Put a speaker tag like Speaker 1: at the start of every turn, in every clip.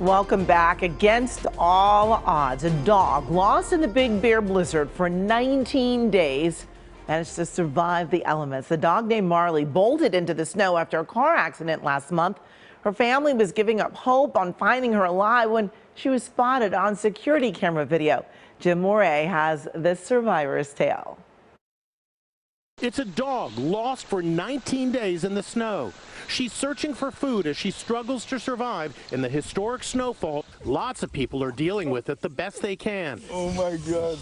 Speaker 1: Welcome back. Against all odds, a dog lost in the Big Bear blizzard for 19 days managed to survive the elements. The dog named Marlee bolted into the snow after a car accident last month. Her family was giving up hope on finding her alive when she was spotted on security camera video. Jim Moray has this survivor's tale.
Speaker 2: It's a dog lost for 19 days in the snow. She's searching for food as she struggles to survive in the historic snowfall. Lots of people are dealing with it the best they can.
Speaker 3: Oh my God.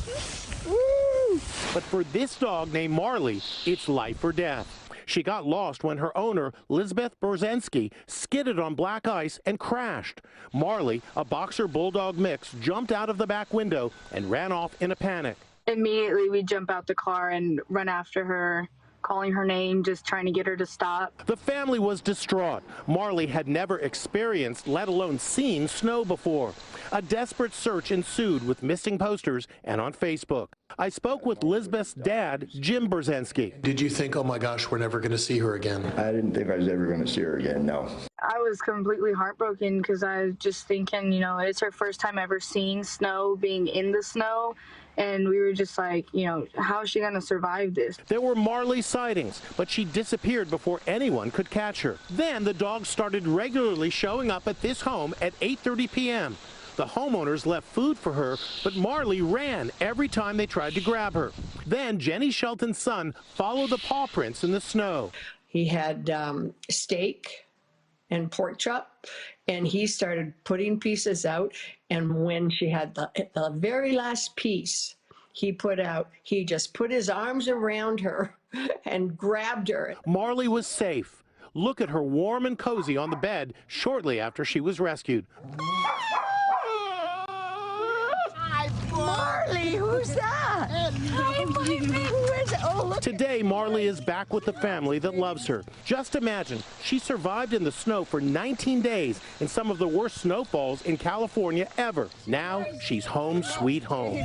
Speaker 2: Woo! But for this dog named Marlee, it's life or death. She got lost when her owner, Lisbeth Brzezinski, skidded on black ice and crashed. Marlee, a boxer bulldog mix, jumped out of the back window and ran off in a panic.
Speaker 4: Immediately, we jump out the car and run after her, calling her name, just trying to get her to stop.
Speaker 2: The family was distraught. Marlee had never experienced, let alone seen, snow before. A desperate search ensued with missing posters and on Facebook. I spoke with Lisbeth's dad, Jim Brzezinski.
Speaker 5: Did you think, oh my gosh, we're never going to see her again?
Speaker 3: I didn't think I was ever going to see her again, no.
Speaker 4: I was completely heartbroken because I was just thinking, it's her first time ever seeing snow, being in the snow. And we were just like, how is she going to survive this?
Speaker 2: There were Marlee sightings, but she disappeared before anyone could catch her. Then the dog started regularly showing up at this home at 8:30 p.m. The homeowners left food for her, but Marlee ran every time they tried to grab her. Then Jenny Shelton's son followed the paw prints in the snow.
Speaker 6: He had steak and pork chop, and he started putting pieces out. And when she had the very last piece he put out, he just put his arms around her and grabbed her.
Speaker 2: Marlee was safe. Look at her warm and cozy on the bed shortly after she was rescued.
Speaker 1: Marlee, who's that? Hi, baby. Who is it? Oh, look.
Speaker 2: Today, Marlee is back with the family that loves her. Just imagine, she survived in the snow for 19 days in some of the worst snowfalls in California ever. Now, she's home sweet home.